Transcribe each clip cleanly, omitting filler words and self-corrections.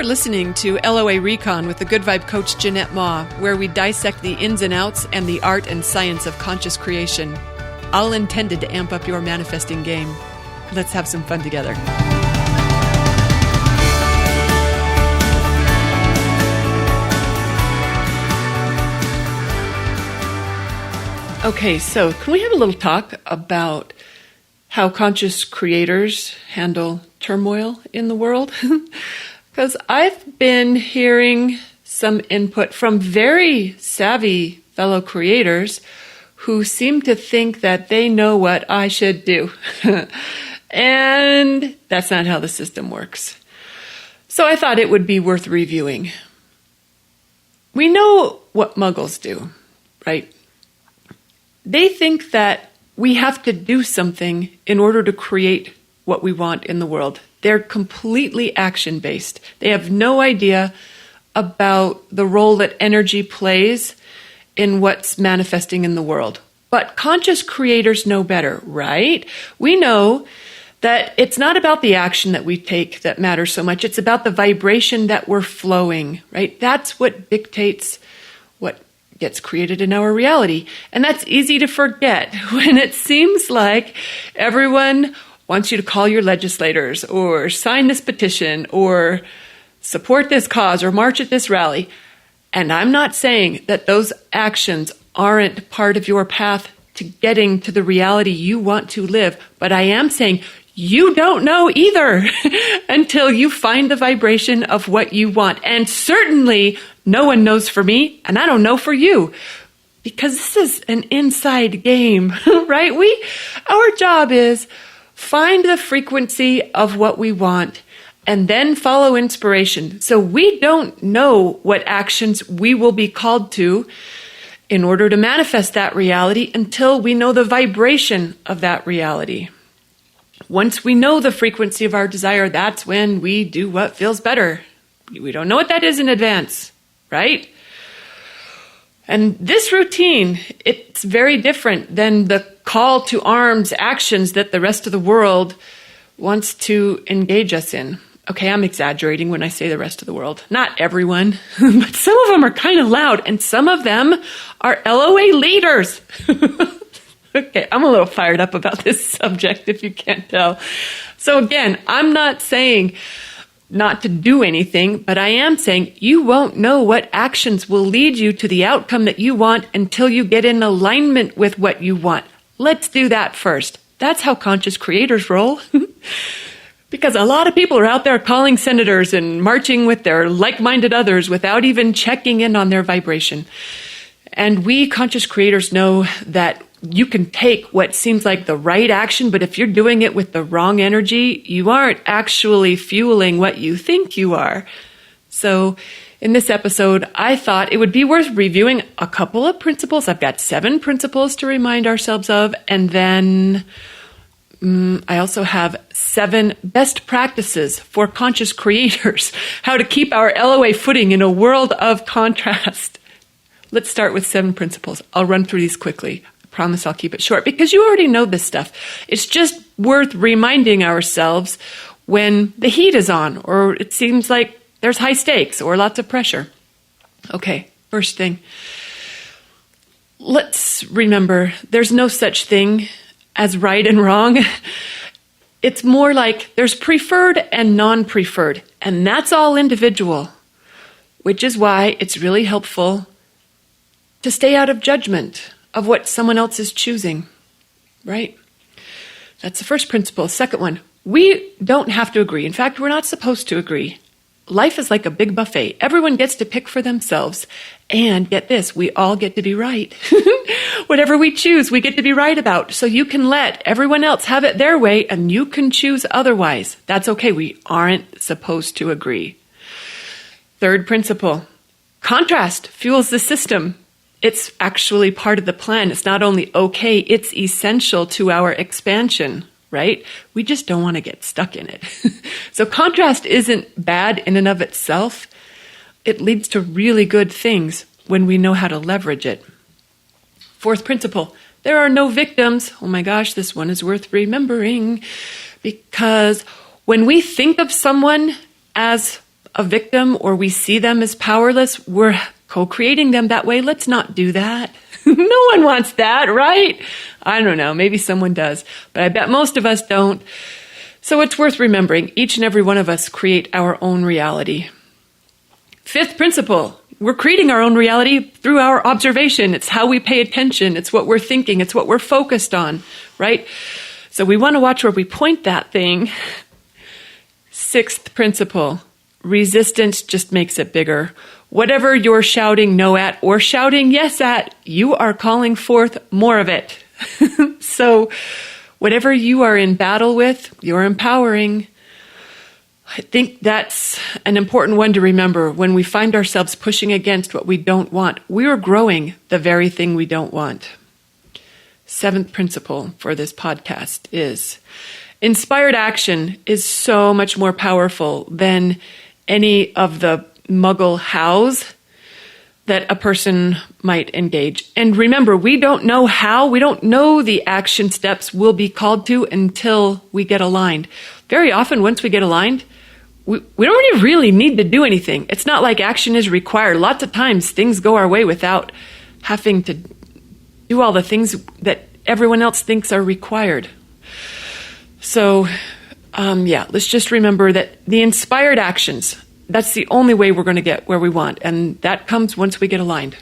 listening to LOA Recon with the Good Vibe Coach Jeanette Ma, where we dissect the ins and outs and the art and science of conscious creation, all intended to amp up your manifesting game. Let's have some fun together. Okay, so can we have a little talk about how conscious creators handle turmoil in the world? Because I've been hearing some input from very savvy fellow creators who seem to think that they know what I should do. And that's not how the system works. So I thought it would be worth reviewing. We know what muggles do, right? They think that we have to do something in order to create what we want in the world. They're completely action-based. They have no idea about the role that energy plays in what's manifesting in the world. But conscious creators know better, right? We know that it's not about the action that we take that matters so much. It's about the vibration that we're flowing, right? That's what dictates what gets created in our reality. And that's easy to forget when it seems like everyone wants you to call your legislators or sign this petition or support this cause or march at this rally. And I'm not saying that those actions aren't part of your path to getting to the reality you want to live, but I am saying you don't know either until you find the vibration of what you want. And certainly no one knows for me, and I don't know for you, because this is an inside game, right? Our job is find the frequency of what we want and then follow inspiration. So we don't know what actions we will be called to in order to manifest that reality until we know the vibration of that reality. Once we know the frequency of our desire, that's when we do what feels better. We don't know what that is in advance, right? And this routine, it's very different than the call to arms actions that the rest of the world wants to engage us in. Okay, I'm exaggerating when I say the rest of the world. Not everyone, but some of them are kind of loud, and some of them are LOA leaders. Okay, I'm a little fired up about this subject, if you can't tell. So again, I'm not saying not to do anything, but I am saying you won't know what actions will lead you to the outcome that you want until you get in alignment with what you want. Let's do that first. That's how conscious creators roll. Because a lot of people are out there calling senators and marching with their like-minded others without even checking in on their vibration. And we conscious creators know that you can take what seems like the right action, but if you're doing it with the wrong energy, you aren't actually fueling what you think you are. So in this episode, I thought it would be worth reviewing a couple of principles. I've got 7 principles to remind ourselves of, and then I also have 7 best practices for conscious creators, how to keep our LOA footing in a world of contrast. Let's start with 7 principles. I'll run through these quickly. Promise I'll keep it short because you already know this stuff. It's just worth reminding ourselves when the heat is on or it seems like there's high stakes or lots of pressure. Okay, first thing. Let's remember there's no such thing as right and wrong. It's more like there's preferred and non-preferred, and that's all individual, which is why it's really helpful to stay out of judgment of what someone else is choosing, right? That's the first principle. Second one, we don't have to agree. In fact, we're not supposed to agree. Life is like a big buffet. Everyone gets to pick for themselves. And get this, we all get to be right. Whatever we choose, we get to be right about. So you can let everyone else have it their way and you can choose otherwise. That's okay. We aren't supposed to agree. Third principle, contrast fuels the system. It's actually part of the plan. It's not only okay, it's essential to our expansion, right? We just don't want to get stuck in it. So contrast isn't bad in and of itself. It leads to really good things when we know how to leverage it. Fourth principle, there are no victims. Oh my gosh, this one is worth remembering because when we think of someone as a victim or we see them as powerless, we're co-creating them that way. Let's not do that. No one wants that, right? I don't know. Maybe someone does, but I bet most of us don't. So it's worth remembering. Each and every one of us create our own reality. Fifth principle. We're creating our own reality through our observation. It's how we pay attention. It's what we're thinking. It's what we're focused on, right? So we want to watch where we point that thing. Sixth principle. Resistance just makes it bigger. Whatever you're shouting no at or shouting yes at, you are calling forth more of it. So whatever you are in battle with, you're empowering. I think that's an important one to remember. When we find ourselves pushing against what we don't want, we are growing the very thing we don't want. Seventh principle for this podcast is inspired action is so much more powerful than any of the muggle hows that a person might engage. And remember, we don't know how, we don't know the action steps we'll be called to until we get aligned. Very often, once we get aligned, we don't even really need to do anything. It's not like action is required. Lots of times things go our way without having to do all the things that everyone else thinks are required. So, let's just remember that the inspired actions, that's the only way we're going to get where we want. And that comes once we get aligned.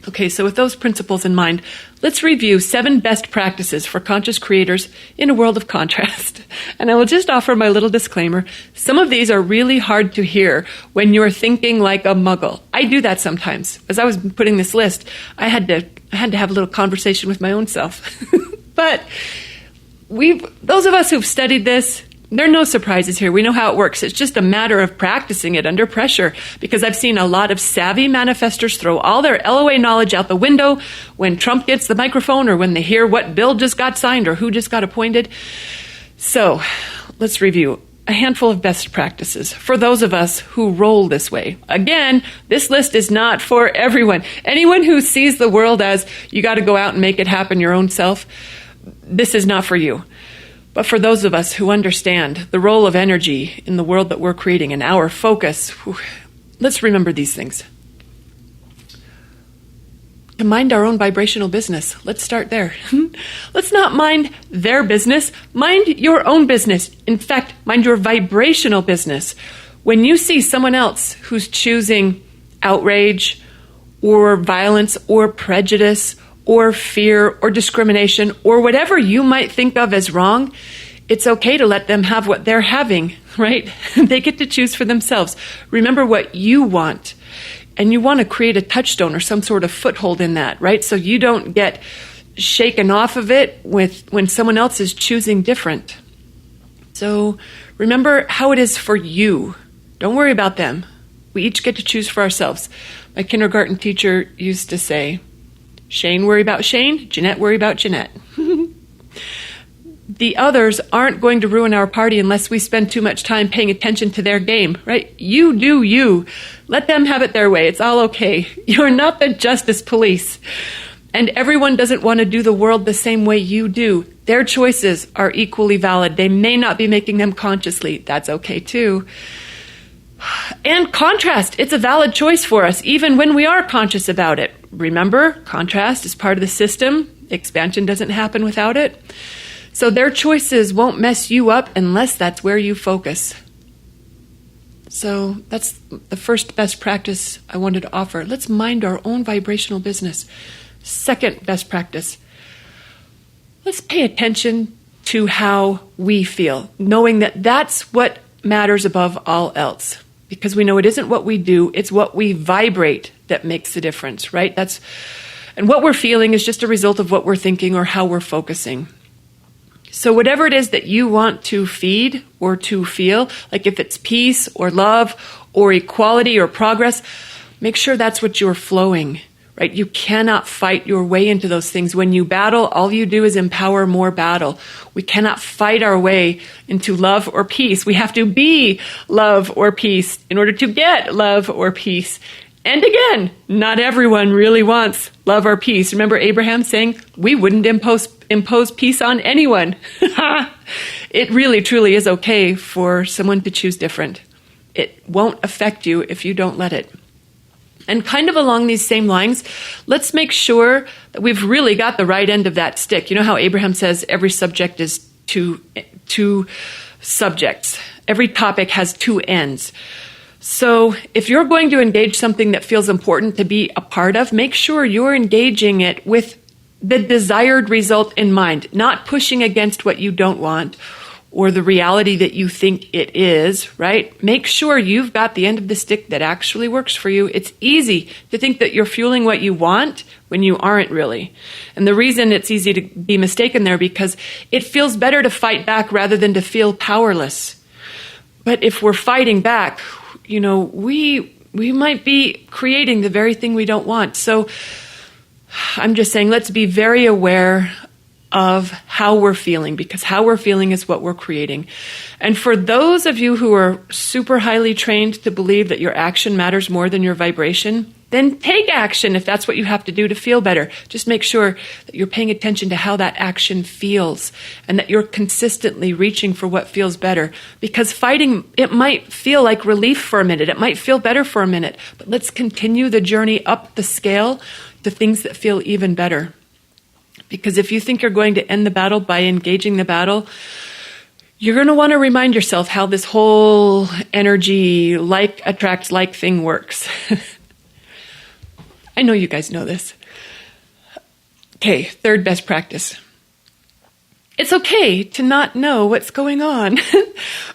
Okay, so with those principles in mind, let's review 7 best practices for conscious creators in a world of contrast. And I will just offer my little disclaimer. Some of these are really hard to hear when you're thinking like a muggle. I do that sometimes. As I was putting this list, I had to have a little conversation with my own self. But those of us who've studied this, there are no surprises here. We know how it works. It's just a matter of practicing it under pressure, because I've seen a lot of savvy manifestors throw all their LOA knowledge out the window when Trump gets the microphone or when they hear what bill just got signed or who just got appointed. So let's review a handful of best practices for those of us who roll this way. Again, this list is not for everyone. Anyone who sees the world as you got to go out and make it happen your own self, this is not for you. But for those of us who understand the role of energy in the world that we're creating and our focus, let's remember these things. To mind our own vibrational business. Let's start there. Let's not mind their business. Mind your own business. In fact, mind your vibrational business. When you see someone else who's choosing outrage or violence or prejudice or fear or discrimination or whatever you might think of as wrong, it's okay to let them have what they're having, right? They get to choose for themselves. Remember what you want. And you want to create a touchstone or some sort of foothold in that, right? So you don't get shaken off of it when someone else is choosing different. So remember how it is for you. Don't worry about them. We each get to choose for ourselves. My kindergarten teacher used to say, Shane, worry about Shane. Jeanette, worry about Jeanette. The others aren't going to ruin our party unless we spend too much time paying attention to their game, right? You do you. Let them have it their way. It's all okay. You're not the justice police. And everyone doesn't want to do the world the same way you do. Their choices are equally valid. They may not be making them consciously. That's okay too. And contrast, it's a valid choice for us, even when we are conscious about it. Remember, contrast is part of the system. Expansion doesn't happen without it. So their choices won't mess you up unless that's where you focus. So that's the first best practice I wanted to offer. Let's mind our own vibrational business. Second best practice, let's pay attention to how we feel, knowing that that's what matters above all else. Because we know it isn't what we do, it's what we vibrate that makes the difference, right? And what we're feeling is just a result of what we're thinking or how we're focusing. So whatever it is that you want to feed or to feel, like if it's peace or love or equality or progress, make sure that's what you're flowing, right? You cannot fight your way into those things. When you battle, all you do is empower more battle. We cannot fight our way into love or peace. We have to be love or peace in order to get love or peace. And again, not everyone really wants love or peace. Remember Abraham saying, we wouldn't impose peace on anyone. It really, truly is okay for someone to choose different. It won't affect you if you don't let it. And kind of along these same lines, let's make sure that we've really got the right end of that stick. You know how Abraham says every subject is two subjects. Every topic has two ends. So if you're going to engage something that feels important to be a part of, make sure you're engaging it with the desired result in mind, not pushing against what you don't want or the reality that you think it is, right? Make sure you've got the end of the stick that actually works for you. It's easy to think that you're fueling what you want when you aren't really. And the reason it's easy to be mistaken there because it feels better to fight back rather than to feel powerless. But if we're fighting back, we might be creating the very thing we don't want. So I'm just saying, let's be very aware of how we're feeling, because how we're feeling is what we're creating. And for those of you who are super highly trained to believe that your action matters more than your vibration, then take action if that's what you have to do to feel better. Just make sure that you're paying attention to how that action feels and that you're consistently reaching for what feels better. Because fighting, it might feel like relief for a minute. It might feel better for a minute. But let's continue the journey up the scale to things that feel even better. Because if you think you're going to end the battle by engaging the battle, you're going to want to remind yourself how this whole energy, like attracts like thing works. I know you guys know this. Okay, third best practice. It's okay to not know what's going on.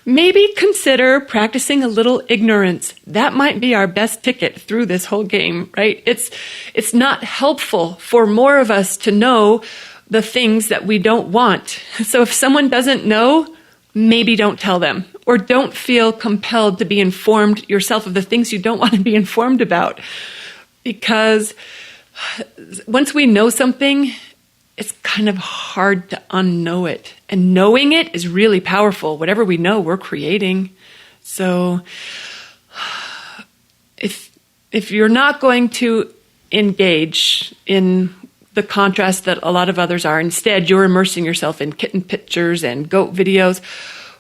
Maybe consider practicing a little ignorance. That might be our best ticket through this whole game, right? It's not helpful for more of us to know the things that we don't want. So if someone doesn't know, maybe don't tell them, or don't feel compelled to be informed yourself of the things you don't want to be informed about. Because once we know something, it's kind of hard to unknow it. And knowing it is really powerful. Whatever we know, we're creating. So if you're not going to engage in the contrast that a lot of others are, instead you're immersing yourself in kitten pictures and goat videos,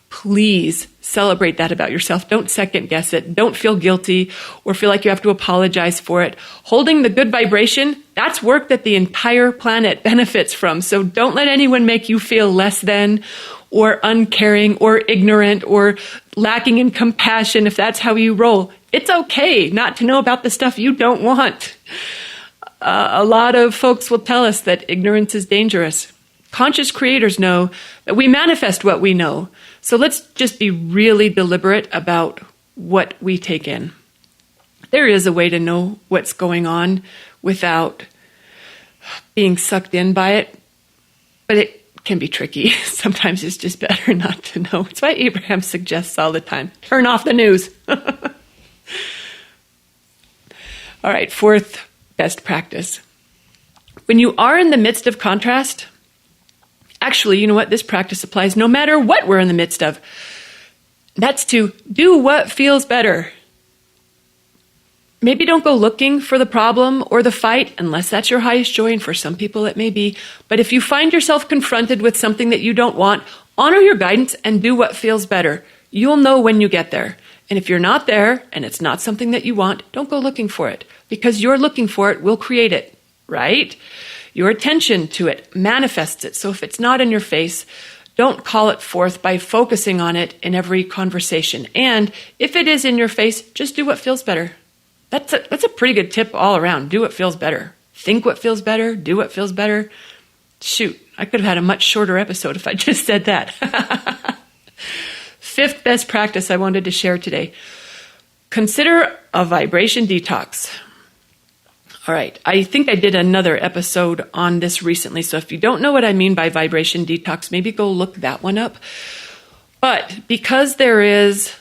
please celebrate that about yourself. Don't second guess it. Don't feel guilty or feel like you have to apologize for it. Holding the good vibration, that's work that the entire planet benefits from. So don't let anyone make you feel less than or uncaring or ignorant or lacking in compassion if that's how you roll. It's okay not to know about the stuff you don't want. A lot of folks will tell us that ignorance is dangerous. Conscious creators know that we manifest what we know. So let's just be really deliberate about what we take in. There is a way to know what's going on without being sucked in by it, but it can be tricky. Sometimes it's just better not to know. It's why Abraham suggests all the time, turn off the news. All right, fourth best practice. When you are in the midst of contrast, actually, you know what? This practice applies no matter what we're in the midst of. That's to do what feels better. Maybe don't go looking for the problem or the fight unless that's your highest joy, and for some people it may be. But if you find yourself confronted with something that you don't want, honor your guidance and do what feels better. You'll know when you get there. And if you're not there and it's not something that you want, don't go looking for it, because your looking for it will create it, right? Your attention to it manifests it. So if it's not in your face, don't call it forth by focusing on it in every conversation. And if it is in your face, just do what feels better. That's a pretty good tip all around. Do what feels better. Think what feels better. Do what feels better. Shoot, I could have had a much shorter episode if I just said that. Fifth best practice I wanted to share today. Consider a vibration detox. All right, I think I did another episode on this recently, so if you don't know what I mean by vibration detox, maybe go look that one up. But because there is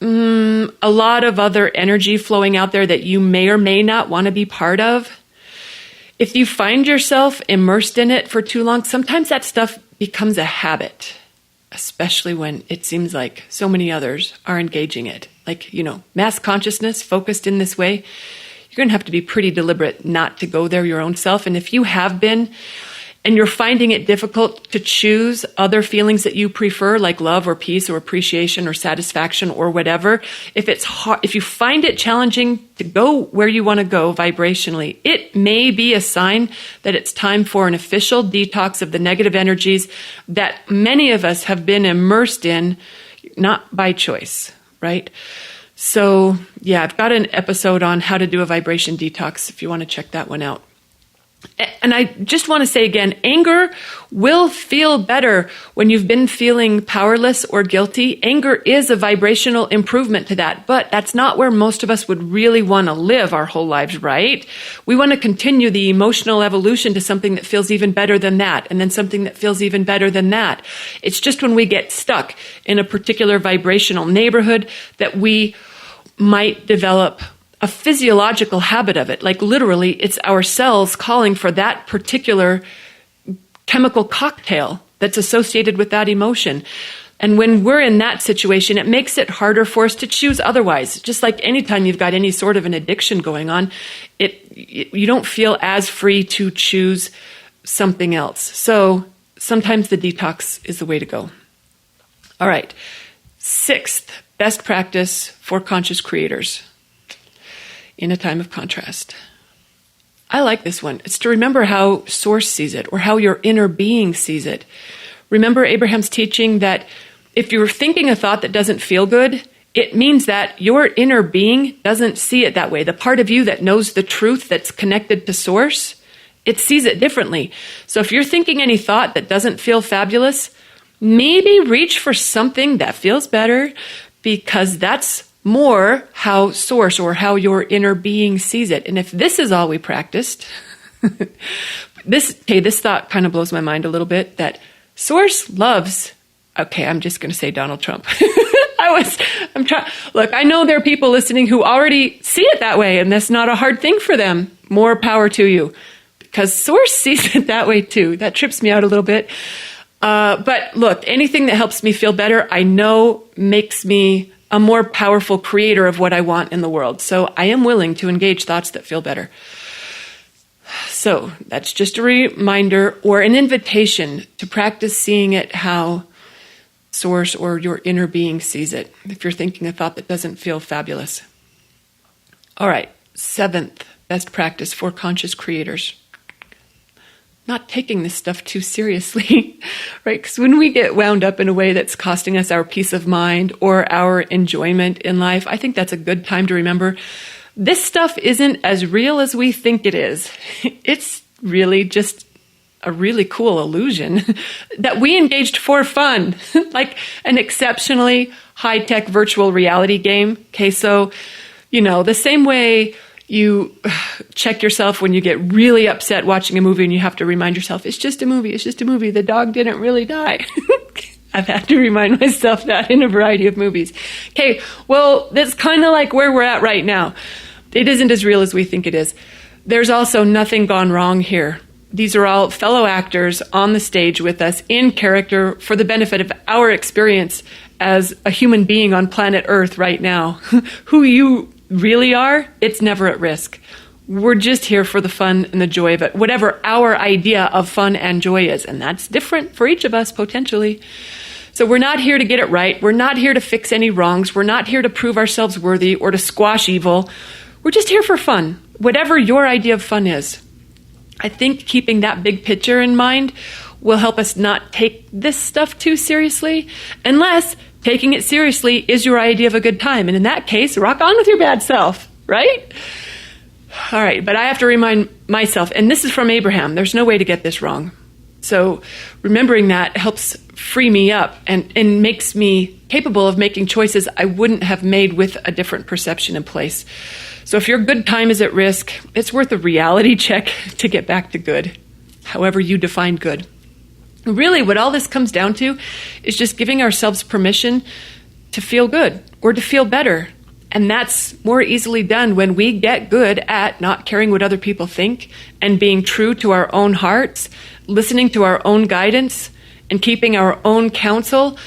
a lot of other energy flowing out there that you may or may not want to be part of, if you find yourself immersed in it for too long, sometimes that stuff becomes a habit, especially when it seems like so many others are engaging it. Like, mass consciousness focused in this way, you're going to have to be pretty deliberate not to go there your own self. And if you have been, and you're finding it difficult to choose other feelings that you prefer, like love or peace or appreciation or satisfaction or whatever, if it's hard, if you find it challenging to go where you want to go vibrationally, it may be a sign that it's time for an official detox of the negative energies that many of us have been immersed in, not by choice, right? So yeah, I've got an episode on how to do a vibration detox if you want to check that one out. And I just want to say again, anger will feel better when you've been feeling powerless or guilty. Anger is a vibrational improvement to that, but that's not where most of us would really want to live our whole lives, right? We want to continue the emotional evolution to something that feels even better than that, and then something that feels even better than that. It's just when we get stuck in a particular vibrational neighborhood that we might develop a physiological habit of it. Like literally, it's our cells calling for that particular chemical cocktail that's associated with that emotion. And when we're in that situation, it makes it harder for us to choose otherwise. Just like anytime you've got any sort of an addiction going on, you don't feel as free to choose something else. So sometimes the detox is the way to go. All right. 6th, best practice for conscious creators in a time of contrast. I like this one. It's to remember how Source sees it, or how your inner being sees it. Remember Abraham's teaching that if you're thinking a thought that doesn't feel good, it means that your inner being doesn't see it that way. The part of you that knows the truth that's connected to Source, it sees it differently. So if you're thinking any thought that doesn't feel fabulous, maybe reach for something that feels better, because that's more how Source, or how your inner being sees it. And if this is all we practiced, this thought kind of blows my mind a little bit, that Source loves, I'm just going to say Donald Trump. Look, I know there are people listening who already see it that way, and that's not a hard thing for them. More power to you, because Source sees it that way too. That trips me out a little bit. But look, anything that helps me feel better, I know makes me a more powerful creator of what I want in the world. So I am willing to engage thoughts that feel better. So that's just a reminder or an invitation to practice seeing it how Source or your inner being sees it, if you're thinking a thought that doesn't feel fabulous. All right, 7th, best practice for conscious creators. Not taking this stuff too seriously, right? Because when we get wound up in a way that's costing us our peace of mind or our enjoyment in life, I think that's a good time to remember this stuff isn't as real as we think it is. It's really just a really cool illusion that we engaged for fun, like an exceptionally high-tech virtual reality game. Okay, so, the same way you check yourself when you get really upset watching a movie and you have to remind yourself, it's just a movie, the dog didn't really die. I've had to remind myself that in a variety of movies. Okay, well, that's kind of like where we're at right now. It isn't as real as we think it is. There's also nothing gone wrong here. These are all fellow actors on the stage with us in character for the benefit of our experience as a human being on planet Earth right now. Who you really are, it's never at risk. We're just here for the fun and the joy of it, whatever our idea of fun and joy is. And that's different for each of us, potentially. So we're not here to get it right. We're not here to fix any wrongs. We're not here to prove ourselves worthy or to squash evil. We're just here for fun, whatever your idea of fun is. I think keeping that big picture in mind will help us not take this stuff too seriously, unless taking it seriously is your idea of a good time. And in that case, rock on with your bad self, right? All right, but I have to remind myself, and this is from Abraham, there's no way to get this wrong. So remembering that helps free me up and makes me capable of making choices I wouldn't have made with a different perception in place. So if your good time is at risk, it's worth a reality check to get back to good, however you define good. Really, what all this comes down to is just giving ourselves permission to feel good or to feel better. And that's more easily done when we get good at not caring what other people think and being true to our own hearts, listening to our own guidance and keeping our own counsel,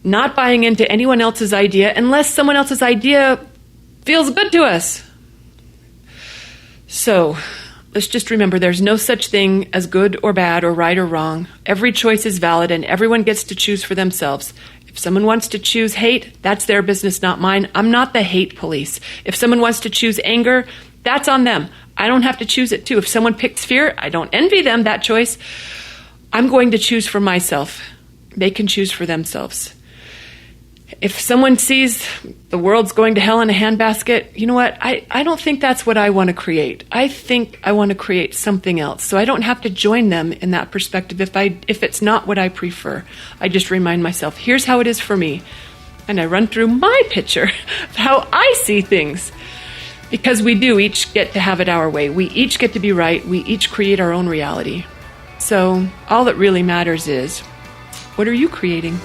not buying into anyone else's idea unless someone else's idea feels good to us. So let's just remember there's no such thing as good or bad or right or wrong. Every choice is valid and everyone gets to choose for themselves. If someone wants to choose hate, that's their business, not mine. I'm not the hate police. If someone wants to choose anger, that's on them. I don't have to choose it too. If someone picks fear, I don't envy them that choice. I'm going to choose for myself. They can choose for themselves. If someone sees the world's going to hell in a handbasket, you know what? I don't think that's what I want to create. I think I want to create something else. So I don't have to join them in that perspective if it's not what I prefer. I just remind myself, here's how it is for me. And I run through my picture of how I see things. Because we do each get to have it our way. We each get to be right. We each create our own reality. So all that really matters is, what are you creating?